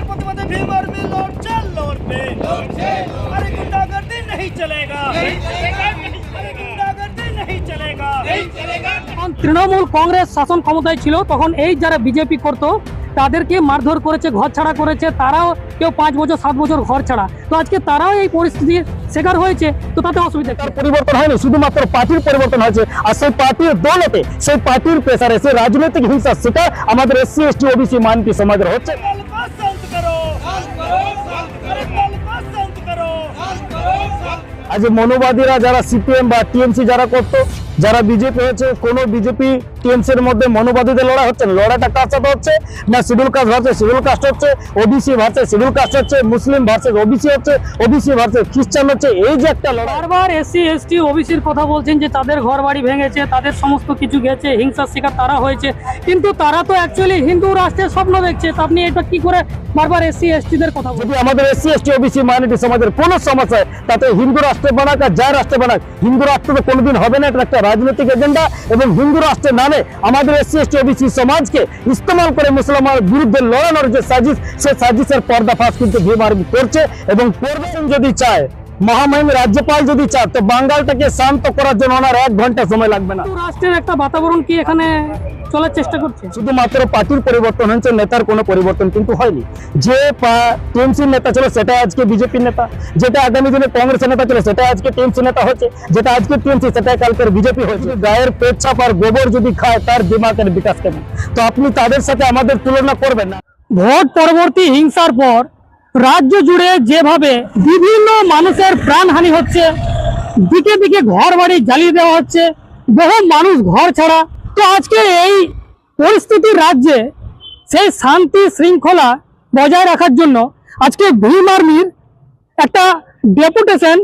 प्रतिवादी भीम आर्मी लौट पे अरे गुंडागर्दी नहीं चलेगा अरे गुंडागर्दी नहीं चलेगा তৃণমূল কংগ্রেস শাসন ক্ষমতায় ছিল তখন এই যারা বিজেপি করতো তাদেরকে মারধর করেছে, ঘর ছাড়া করেছে, তারাও কেউ 5 বছর 7 বছর ঘর ছাড়া। তো আজকে তারাও এই পরিস্থিতির শিকার হয়েছে, তো তাতে অসুবিধা কি? পরিবর্তন হয়নি, শুধুমাত্র পার্টির পরিবর্তন হয়েছে। আর সেই পার্টির দৌলতে, সেই পার্টির প্রেসারে, সেই রাজনৈতিক হিংসার শিকার আমাদের এসসি এসটি ওবিসি মাইনরিটি সমাজের হচ্ছে। আজ মনোবাদীরা যারা সিপিএম বা টিএমসি যারা করতো, যারা বিজেপি হয়েছে, কোন বিজেপি টিএমসি এর মধ্যে মনোবাদীদের লড়াই হচ্ছে না। লড়াইটা কার সাথে হচ্ছে না? Schedule caste versus schedule caste হচ্ছে, ওবিসি ভার্সেস শিডিউল কাস্ট হচ্ছে, মুসলিম ভার্সেস ওবিসি হচ্ছে, ওবিসি ভার্সেস খ্রিস্টান হচ্ছে। এই যে একটা লড়াই, বারবার এসসি এসটি ওবিসির কথা বলছেন যে তাদের ঘর বাড়ি ভেঙেছে, তাদের সমস্ত কিছু গেছে, হিংসার শিকার তারা হয়েছে, কিন্তু তারা তো অ্যাকচুয়ালি হিন্দু রাষ্ট্রের স্বপ্ন দেখছে। তো আপনি এটা কি করে বারবার এসসি এসটিদের কথা বলছেন? যদি আমাদের এসসি এসটি ওবিসি মাইনরিটি সমাজের কোনো সমস্যা তাতে হিন্দু রাষ্ট্র বানাক আর যা রাষ্ট্র বানাক, হিন্দু রাষ্ট্র তো কোনোদিন হবে না। এটা একটা রাজনৈতিক এজেন্ডা এবং হিন্দু রাষ্ট্রের নামে আমাদের এসসি এসটি ওবিসি সমাজকে ইস্তেমাল করে মুসলমানের বিরুদ্ধে লড়ানোর যে সাজিশ, সেই সাজিশের পর্দাফাশ কিন্তু ভীম আর্মি করছে এবং করবেন। যদি চায়, মহামহিম রাজ্যপাল যদি চায়, তো বাঙ্গালটাকে শান্ত করার জন্য ওনার 1 ঘন্টা সময় লাগবে না। রাষ্ট্রের একটা বাতাবরণ কি এখানে চলার চেষ্টা করছে? শুধুমাত্র পার্টির পরিবর্তন হয়েছে, নেতার কোনো পরিবর্তন কিন্তু হয়নি। যে টিএমসির নেতা ছিল সেটা আজকে বিজেপির নেতা, যেটা আগামী দিনে কংগ্রেসের নেতা ছিল সেটা আজকে টিএমসি নেতা হচ্ছে, যেটা আজকে টিএমসি সেটা কালকের বিজেপি হয়েছে। গায়ের পেট ছাপ আর গোবর যদি খায়, তার দিমাগের বিকাশ কেমন? তো আপনি তাদের সাথে আমাদের তুলনা করবেন না। ভোট পরবর্তী হিংসার পর রাজ্য জুড়ে যেভাবে বিভিন্ন মানুষের প্রাণহানি হচ্ছে, দিকে দিকে ঘর বাড়ি জ্বালিয়ে দেওয়া হচ্ছে, বহু মানুষ ঘর ছাড়া। তো আজকে এই পরিস্থিতির রাজ্যে সেই শান্তি শৃঙ্খলা বজায় রাখার জন্য আজকে ভীম আর্মির একটা ডেপুটেশন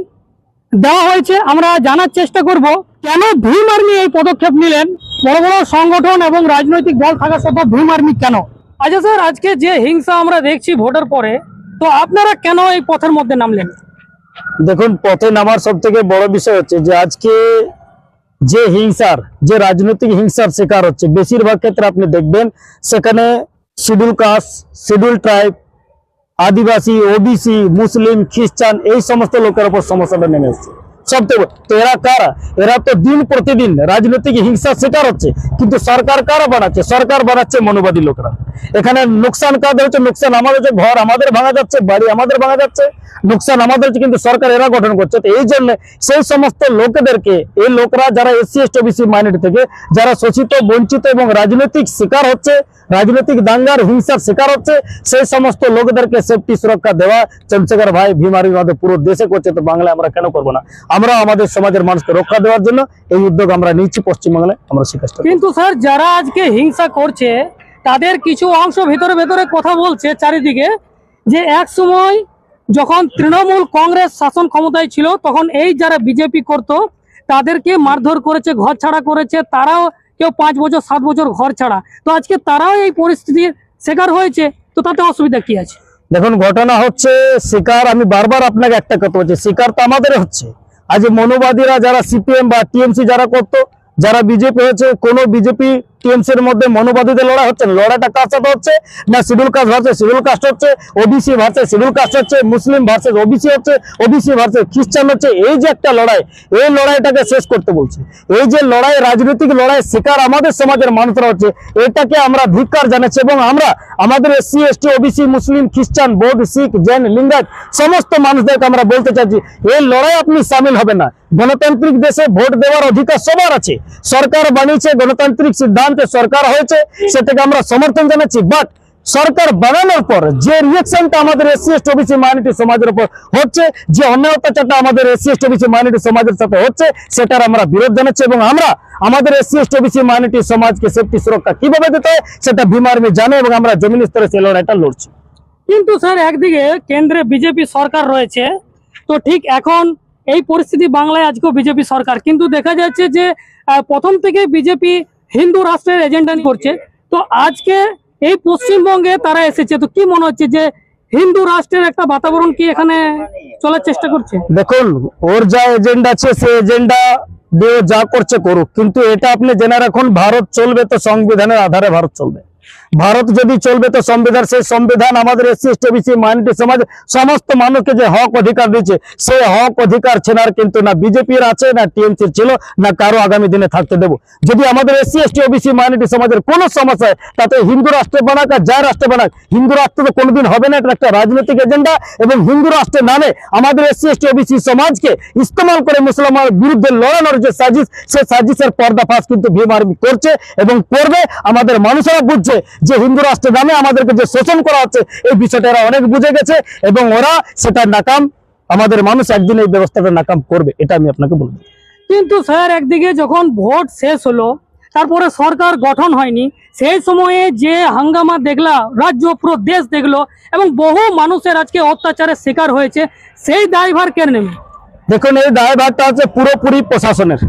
দেওয়া হয়েছে। আমরা জানার চেষ্টা করব কেন ভীম আর্মি এই পদক্ষেপ নিলেন। বড় বড় সংগঠন এবং রাজনৈতিক দল থাকা সত্ত্বেও ভীম আর্মি কেন? আচ্ছা স্যার, আজকে যে হিংসা আমরা দেখছি ভোটের পরে, তো আপনারা কেন এই পথের মধ্যে নামলেন? দেখুন, পথে নামার সব থেকে বড় বিষয় হচ্ছে যে আজকে যে হিংসার, যে রাজনৈতিক হিংসার শিকার হচ্ছে, বেশিরভাগ ক্ষেত্রে আপনি দেখবেন সেখানে শিডিউল কাস্ট, শিডিউল ট্রাইব, আদিবাসী, ওবিসি, মুসলিম, খ্রিস্টান, এই সমস্ত লোকের উপর সমস্যাটা নেমে এসছে সবথেকে। তো এরা কারা? এরা তো দিন প্রতিদিন রাজনৈতিক হিংসার শিকার হচ্ছে, কিন্তু সরকার কারা বানাচ্ছে? সরকার বানাচ্ছে মনোবাদী লোকরা। এখানে নোকসান কাদের হচ্ছে? নোকসান আমাদের হচ্ছে, ঘর আমাদের ভাঙা যাচ্ছে, বাড়ি আমাদের ভাঙা যাচ্ছে, নোকসান আমাদের হচ্ছে, কিন্তু সরকার এরা গঠন করছে। তো এই জন্য সেই সমস্ত লোকেদেরকে, এই লোকরা যারা এসসি এসটি ওবিসি মাইনরিটি থেকে যারা শোষিত, বঞ্চিত এবং রাজনৈতিক শিকার হচ্ছে, রাজনৈতিক দাঙ্গার হিংসার শিকার হচ্ছে, সেই সমস্ত লোকদেরকে সেফটি সুরক্ষা দেওয়া চন্দ্রশেখর ভাই ভীম আর্মি আমাদের পুরো দেশে করছে। তো বাংলায় আমরা কেন করবো না? আমরা আমাদের সমাজের মানুষকে রক্ষা দেওয়ার জন্য এই উদ্যোগ আমরা নিচ্ছি পশ্চিমবাংলায়। আমরা শিকার। কিন্তু স্যার, যারা আজকে হিংসা করছে তাদের কিছু অংশ ভেতরে ভেতরে কথা বলছে চারিদিকে যে এক সময় যখন তৃণমূল কংগ্রেস শাসন ক্ষমতায় ছিল তখন এই যারা বিজেপি করতো তাদেরকে মারধর করেছে, ঘর ছাড়া করেছে, তারাও কেউ 5 বছর 7 বছর ঘর ছাড়া। তো আজকে তারাও এই পরিস্থিতির শিকার হয়েছে, তো তাতে অসুবিধা কি আছে? দেখুন, ঘটনা হচ্ছে শিকার, আমি বারবার আপনাকে একটা কথা বলছি, শিকার তো আমাদের হচ্ছে। আজ মনোবাদীরা যারা সিপিএম বা টিএমসি যারা করতো, যারা বিজেপি হয়েছে, কোন বিজেপি টিএমসি এর মধ্যে মনোবাদীদের লড়াই হচ্ছে না। লড়াইটা কার সাথে হচ্ছে না? Schedule caste versus schedule caste হচ্ছে, ওবিসি ভার্সেস শিডিউল কাস্ট হচ্ছে, মুসলিম ভার্সেস ওবিসি হচ্ছে, ওবিসি ভার্সেস খ্রিস্টান হচ্ছে। এই যে একটা লড়াই, এই লড়াইটাকে শেষ করতে বলছে। এই যে লড়াই, রাজনৈতিক লড়াই শিকার আমাদের সমাজের মানুষরা হচ্ছে, এটাকে আমরা ধিক্কার জানাচ্ছি এবং আমরা আমাদের এসসি এসটি ওবিসি, মুসলিম, খ্রিস্টান, বৌদ্ধ, শিখ, জৈন, লিঙ্গায়ত সমস্ত মানুষদেরকে আমরা বলতে চাইছি, এই লড়াই আপনি সামিল হবেন না। গণতান্ত্রিক দেশে ভোট দেওয়ার অধিকার সবার আছে। সরকার বানিয়েছে, গণতান্ত্রিক সিদ্ধান্তে সরকার হয়েছে, সেটাকে আমরা সমর্থন জানাচ্ছি। বাট সরকার বানানোর পর যে রিয়েকশনটা আমাদের এসসি এসটি ওবিসি মাইনরিটি সমাজের উপর হচ্ছে, যে অন্যায় অত্যাচারটা আমাদের এসসি এসটি ওবিসি মাইনরিটি সমাজের সাথে হচ্ছে, সেটার আমরা বিরোধ জানাচ্ছি এবং আমরা আমাদের এসসি এসটি ওবিসি মাইনরিটি সমাজকে সেফটি সুরক্ষা কিভাবে দিতে হয় সেটা ভীম আর্মি জানে এবং আমরা জমিন স্তরে সেই লড়াইটা লড়ছি। কিন্তু স্যার, একদিকে কেন্দ্রে বিজেপি সরকার রয়েছে, তো ঠিক এখন এই পরিস্থিতি বাংলায় আজকেও বিজেপি সরকার, কিন্তু দেখা যাচ্ছে যে প্রথম থেকে বিজেপি হিন্দু রাষ্ট্রের এজেন্ডা করছে। তো আজকে এই পশ্চিমবঙ্গে তারা এসেছে, তো কি মনে হচ্ছে যে হিন্দু রাষ্ট্রের একটা বাতাবরণ কি এখানে চলার চেষ্টা করছে? দেখুন, ওর যা এজেন্ডা আছে সেই এজেন্ডা দিয়ে যা করছে করুক, কিন্তু এটা আপনি জেনে রাখুন, ভারত চলবে তো সংবিধানের আধারে ভারত চলবে। ভারত যদি চলবে তো সংবিধান, সেই সংবিধান আমাদের এসসি এসটি ওবিসি মাইনরিটি সমাজ সমস্ত মানুষকে যে হক অধিকার দিচ্ছে, সেই হক অধিকার ছেনার কিন্তু না বিজেপির আছে, না টিএমসির ছিল, না কারো আগামী দিনে থাকতে দেবো। যদি আমাদের এসসি এসটি ওবিসি মাইনরিটি সমাজের কোনো সমস্যা হয়, তাতে হিন্দু রাষ্ট্রে বানাক আর যা রাষ্ট্রে বানাক, হিন্দু রাষ্ট্র তো কোনোদিন হবে না। এটা একটা রাজনৈতিক এজেন্ডা, এবং হিন্দু রাষ্ট্রের নামে আমাদের এসসি এসটি ওবিসি সমাজকে ইস্তেমাল করে মুসলমানের বিরুদ্ধে লড়ানোর যে সাজিশ, সেই সাজিশের পর্দাফাশ কিন্তু ভীম আর্মি করছে এবং করবে। আমাদের মানুষেরা বুঝছে যে হিন্দু রাষ্ট্রের নামে আমাদেরকে যে শোষণ করা হচ্ছে, এই বিষয়টা এরা অনেক বুঝে গেছে এবং ওরা সেটা নাকাম, আমাদের মানুষ একদিন এই ব্যবস্থাটা নাকাম করবে, এটা আমি আপনাকে বলবো। কিন্তু স্যার একদিকে যখন ভোট শেষ হলো, তারপরে সরকার গঠন হয়নি, সেই সময়ে যে হাঙ্গামা দেখলা, রাজ্য পুরো দেশ দেখলো এবং বহু মানুষের আজকে অত্যাচারের শিকার হয়েছে, সেই দায়ভার কে নেবে? দেখুন, এই দায়ভারটা হচ্ছে পুরোপুরি প্রশাসনের।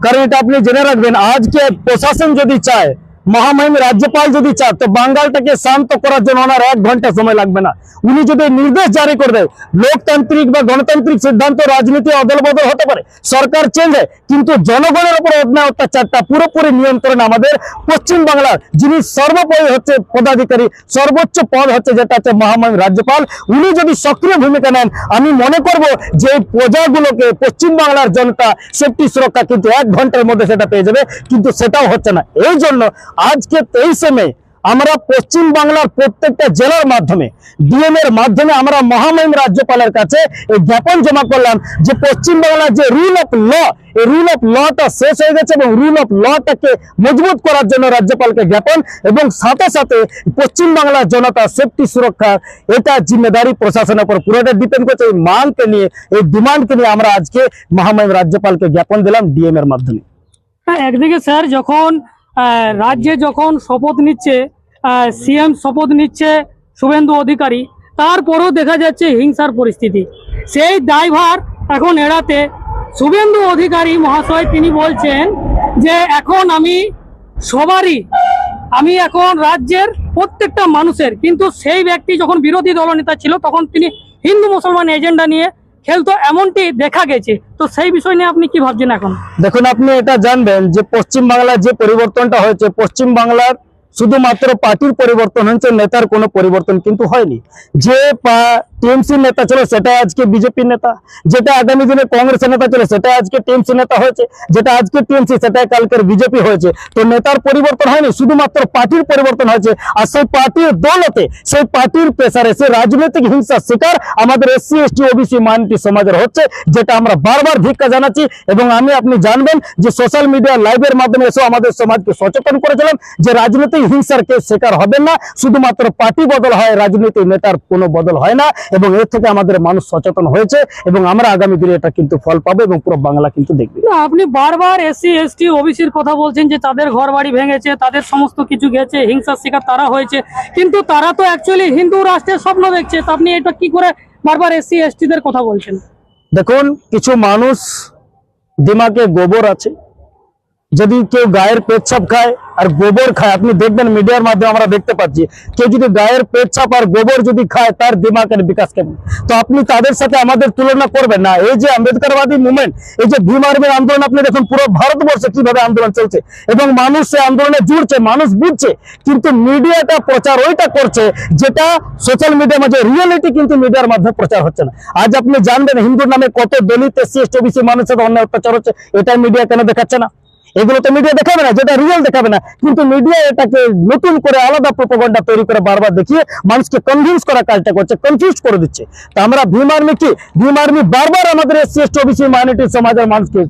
কারণ এটা আপনি জেনে রাখবেন, আজকে প্রশাসন যদি চায়, মহামহিম রাজ্যপাল যদি চায়, তো বাঙ্গালটাকে শান্ত করার জন্য ওনার 1 ঘন্টা সময় লাগবে না। উনি যদি নির্দেশ জারি করে দেয়, লোকতান্ত্রিক বা গণতান্ত্রিক সিদ্ধান্ত, রাজনীতি অদল বদল হতে পারে, সরকার চেঞ্জ হয়, কিন্তু জনগণের উপর অন্যায় অত্যাচারটা পুরোপুরি নিয়ন্ত্রণ আমাদের পশ্চিম বাংলার যিনি সর্বোপরি হচ্ছে পদাধিকারী, সর্বোচ্চ পদ হচ্ছে যেটা হচ্ছে মহামহিম রাজ্যপাল, উনি যদি সক্রিয় ভূমিকা নেন, আমি মনে করব যে এই প্রজাগুলোকে, পশ্চিম বাংলার জনতা সেফটি সুরক্ষা কিন্তু 1 ঘন্টার মধ্যে সেটা পেয়ে যাবে, কিন্তু সেটাও হচ্ছে না। এই জন্য আজকে 23শে মে আমরা পশ্চিম বাংলার প্রত্যেকটা জেলার মাধ্যমে, ডিএম এর মাধ্যমে আমরা মহামহিম রাজ্যপালের কাছে এই জ্ঞাপন জমা করলাম যে পশ্চিম বাংলার যে রুল অফ ল, এই রুল অফ লটা শেষ হয়ে গেছে এবং রুল অফ লটাকে মজবুত করার জন্য রাজ্যপালকে জ্ঞাপন, এবং সাথে সাথে পশ্চিম বাংলার জনতা সেফটি সুরক্ষা, এটা জিম্মেদারি প্রশাসনের উপর পুরোটা ডিপেন্ড করছে। এই মানকে নিয়ে, এই ডিমান্ডকে নিয়ে আমরা আজকে মহামহিম রাজ্যপালকে জ্ঞাপন দিলাম ডিএম এর মাধ্যমে। একদিকে স্যার যখন রাজ্যে যখন শপথ নিচ্ছে, সিএম শপথ নিচ্ছে শুভেন্দু অধিকারী, তারপরেও দেখা যাচ্ছে হিংসার পরিস্থিতি। সেই দায়ভার এখন এড়াতে শুভেন্দু অধিকারী মহাশয় তিনি বলছেন যে এখন আমি এখন রাজ্যের প্রত্যেকটা মানুষের, কিন্তু সেই ব্যক্তি যখন বিরোধী দলনেতা ছিল তখন তিনি হিন্দু মুসলমান এজেন্ডা নিয়ে খেলতো, এমনটি দেখা গেছে। তো সেই বিষয় নিয়ে আপনি কি ভাবছেন এখন? দেখুন, আপনি এটা জানবেন যে পশ্চিম বাংলার যে পরিবর্তনটা হয়েছে, পশ্চিম বাংলার শুধুমাত্র পার্টির পরিবর্তন হয়েছে, নেতার কোনো পরিবর্তন কিন্তু হয়নি। যে টিএমসি নেতা ছিল সেটা আজকে বিজেপি নেতা, যেটা আগামী দিনে কংগ্রেসের নেতা ছিল সেটা আজকে টিএমসি নেতা হয়েছে, যেটা আজকে টিএমসি সেটা কালকের বিজেপি হয়েছে। তো নেতার পরিবর্তন হয়নি, শুধুমাত্র পার্টির পরিবর্তন হয়েছে। আর সেই পার্টির দৌলতে, সেই পার্টির প্রেসারে, সেই রাজনৈতিক হিংসার শিকার আমাদের এসসি এসটি ওবিসি মাইনরিটি সমাজের হচ্ছে, যেটা আমরা বারবার ধিক্কার জানাচ্ছি। এবং আপনি জানবেন যে সোশ্যাল মিডিয়া লাইভের মাধ্যমে এসে আমাদের সমাজকে সচেতন করেছিলাম যে রাজনৈতিক হিংসার কেউ শিকার হবেন না, শুধুমাত্র পার্টি বদল হয়, রাজনৈতিক নেতার কোনো বদল হয় না। এবং এর থেকে আমাদের মানুষ সচেতন হয়েছে এবং আমরা আগামী দিনে এটা কিন্তু ফল পাবো এবং পুরো বাংলা কিন্তু দেখবে। আপনি বারবার এসসি এসটি ওবিসির কথা বলছেন যে তাদের ঘর বাড়ি ভেঙেছে, তাদের সমস্ত কিছু গেছে, হিংসার শিকার তারা হয়েছে, কিন্তু তারা তো অ্যাকচুয়ালি হিন্দু রাষ্ট্রের স্বপ্ন দেখছে। তো আপনি এটা কি করে বারবার এসসি এসটিদের কথা বলছেন? দেখুন, কিছু মানুষ দিমাগে গোবর আছে, যদি কেউ গায়ের পেচ্ছাপ খায় আর গোবর খায়, আপনি দেখবেন মিডিয়ার মাধ্যমে আমরা দেখতে পাচ্ছি, কেউ যদি গায়ের পেচ্ছাপ আর গোবর যদি খায় তার দিমাগের বিকাশ কেমন, তো আপনি তাদের সাথে আমাদের তুলনা করবেন না। এই যে আম্বেদকরবাদী মুভমেন্ট, এই যে ভীম আর্মির আন্দোলন, আপনি দেখুন পুরো ভারতবর্ষে কিভাবে আন্দোলন চলছে এবং মানুষ সে আন্দোলনে জুড়ছে, মানুষ বুঝছে, কিন্তু মিডিয়াটা প্রচার ওইটা করছে যেটা সোশ্যাল মিডিয়ার মাঝে রিয়েলিটি কিন্তু মিডিয়ার মাধ্যমে প্রচার হচ্ছে না। আজ আপনি জানবেন হিন্দুর নামে কত দলিত এসসি এসটি ওবিসি মানুষের সাথে অন্যায় অত্যাচার হচ্ছে, এটা মিডিয়া কেন দেখাচ্ছে না? এগুলো তো মিডিয়া দেখাবে না, যেটা রিয়েল দেখাবে না, কিন্তু মিডিয়া এটাকে নতুন করে আলাদা প্রোপাগান্ডা তৈরি করে বারবার দেখিয়ে মানুষকে কনভিন্স করার কাজটা করছে, কনফিউজ করে দিচ্ছে। তা আমরা ভীম আর্মি কি, ভীম আর্মি বারবার আমাদের এসসি এসটি ওবিসি মাইনরিটি সমাজের মানুষকে,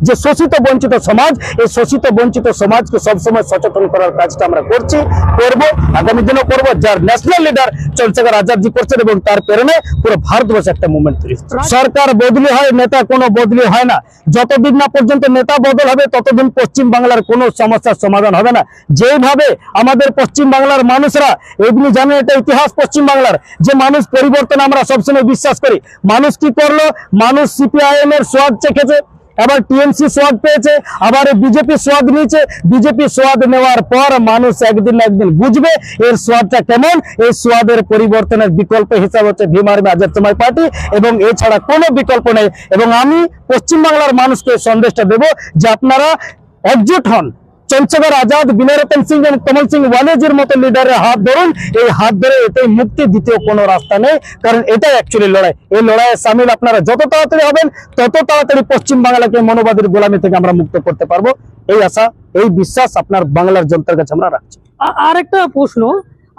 যে শোষিত বঞ্চিত সমাজ, এই শোষিত বঞ্চিত সমাজকে সবসময় সচেতন করার কাজটা আমরা করছি, করব, আগামী দিনও করব। যার ন্যাশনাল লিডার চন্দ্রশেখর আজাদজি করছেন এবং তার প্রেরণায় পুরো ভারতবর্ষে একটা মুভমেন্ট তৈরি হচ্ছে। সরকার বদলি হয়, নেতা কোনো বদলি হয় না। যতদিন না পর্যন্ত নেতা বদল হবে ততদিন পশ্চিম বাংলার কোনো সমস্যার সমাধান হবে না। যেভাবে আমাদের পশ্চিম বাংলার মানুষরা, এগুলি জানেন এটা ইতিহাস পশ্চিম বাংলার, যে মানুষ পরিবর্তন আমরা সবসময় বিশ্বাস করি। মানুষ কি করলো? মানুষ সিপিআইএম এর সোয়াদ চেখেছে, আবার টিএমসি সোয়াদ পেয়েছে, আবার বিজেপি সোয়াদ নিয়েছে। বিজেপি সোয়াদ নেওয়ার পর মানুষ একদিন না একদিন বুঝবে এর সোয়াদটা কেমন। এই সোয়াদের পরিবর্তনের বিকল্প হিসাব হচ্ছে ভীম আর্মি আজাদ সমাজ পার্টি, এবং এছাড়া কোনো বিকল্প নেই। এবং আমি পশ্চিমবাংলার মানুষকে সন্দেশটা দেব যে আপনারা একজোট হন, চন্দ্রশেখর আজাদ, বিনয় রতন সিং এবং কমল সিং ওয়ালেজির মতো লিডারের হাত ধরুন, এই হাত ধরে এটাই মুক্তি, দ্বিতীয় কোনো রাস্তা নেই। কারণ এটাই অ্যাকচুয়ালি লড়াই। এই লড়াইয়ে সামিল আপনারা যত তাড়াতাড়ি হবেন, তত তাড়াতাড়ি পশ্চিম বাংলাকে মনোবাদীর গোলামি থেকে আমরা মুক্ত করতে পারবো। এই আশা, এই বিশ্বাস আপনার বাংলার জনতার কাছে আমরা রাখছি। আর একটা প্রশ্ন,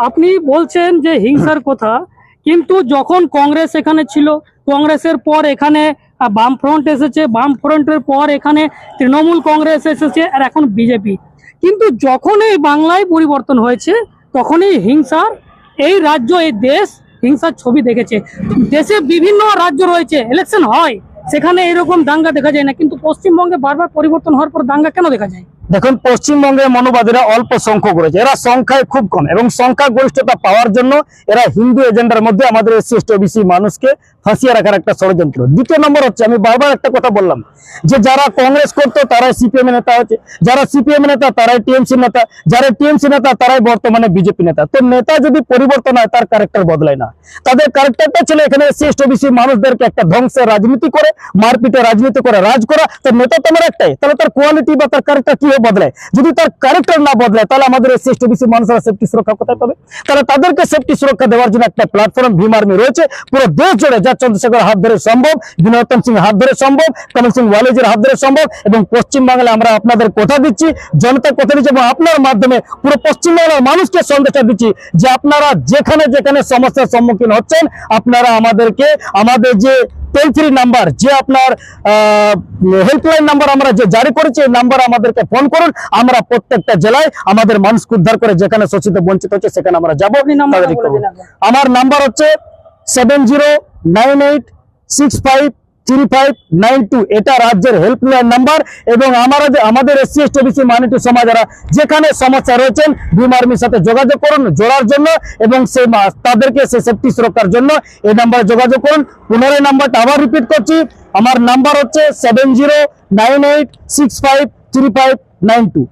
আপনি বলছেন যে হিংসার কথা, কিন্তু যখন কংগ্রেস এখানে ছিল, কংগ্রেসের পর এখানে বামফ্রন্ট এসেছে, বামফ্রন্টের পর এখানে তৃণমূল কংগ্রেস এসেছে, আর এখন বিজেপি। কিন্তু যখন এই বাংলায় পরিবর্তন হয়েছে, তখনই হিংসার, এই রাজ্য, এই দেশ হিংসার ছবি দেখেছে। দেশে বিভিন্ন রাজ্য রয়েছে, ইলেকশন হয়, সেখানে এরকম দাঙ্গা দেখা যায় না, কিন্তু পশ্চিমবঙ্গে বারবার পরিবর্তন হওয়ার পর দাঙ্গা কেন দেখা যায়? দেখুন, পশ্চিমবঙ্গের মনোবাদীরা অল্প সংখ্যক রয়েছে, এরা সংখ্যায় খুব কম, এবং সংখ্যা গরিষ্ঠতা পাওয়ার জন্য এরা হিন্দু এজেন্ডার মধ্যে আমাদের এসসি এসটি ওবিসি মানুষকে ফাঁসিয়ে রাখার একটা ষড়যন্ত্র। দ্বিতীয় নম্বর হচ্ছে, আমি বারবার একটা কথা বললাম যে যারা কংগ্রেস করতো তারাই সিপিএম নেতা হচ্ছে, যারা সিপিএম নেতা তারাই টিএমসি নেতা, যারা টিএমসি নেতা তারাই বর্তমানে বিজেপি নেতা। তো নেতা যদি পরিবর্তন হয়, তার ক্যারেক্টার বদলায় না। তাদের ক্যারেক্টারটা ছিল এখানে এসসি এসটি ওবিসি মানুষদেরকে একটা ধ্বংসের রাজনীতি করে, মারপিটের রাজনীতি করে রাজ করা। তো নেতা তো আমার একটাই, তাহলে তার কোয়ালিটি বা তার ক্যারেক্টার কি বদলায়? যদি তার ক্যারেক্টার না বদলায়, তাহলে আমাদের এসসি এসটি ওবিসি মানুষরা সেফটি সুরক্ষা কোথায় পাবে? তাহলে তাদেরকে সেফটি সুরক্ষা দেওয়ার জন্য একটা প্ল্যাটফর্ম ভীম আর্মি রয়েছে পুরো দেশ জুড়ে, যা চন্দ্রশেখর হাত ধরে সম্ভব, বিনয় রতন সিং হাত ধরে সম্ভব, কমল সিং ওয়ালেজির হাত ধরে সম্ভব। এবং পশ্চিমবাংলায় আমরা আপনাদের কথা দিচ্ছি, জনতার কথা দিচ্ছি, এবং আপনার মাধ্যমে পুরো পশ্চিমবাংলার মানুষকে সন্দেশটা দিচ্ছি যে আপনারা যেখানে যেখানে সমস্যার সম্মুখীন হচ্ছেন, আপনারা আমাদেরকে, আমাদের যে টোল ফ্রি নাম্বার, যে আপনার হেল্পলাইন নাম্বার আমরা যে জারি করেছি, এই নাম্বার আমাদেরকে ফোন করুন। আমরা প্রত্যেকটা জেলায় আমাদের মানুষকে উদ্ধার করে, যেখানে শোষিত বঞ্চিত হচ্ছে সেখানে আমরা যাবো। আমার নাম্বার হচ্ছে 7098653592, এটা রাজ্যের হেল্পলাইন নাম্বার। এবং আমাদের এসসি এসটি ওবিসি মাইনরিটি সমাজেরা যেখানে সমস্যা রয়েছেন, ভীম আর্মির সাথে যোগাযোগ করুন জোড়ার জন্য, এবং তাদেরকে সে সেফটি সুরক্ষার জন্য এই নাম্বারে যোগাযোগ করুন। পুনরায় নাম্বারটা আবার রিপিট করছি, আমার নাম্বার হচ্ছে 7098653592।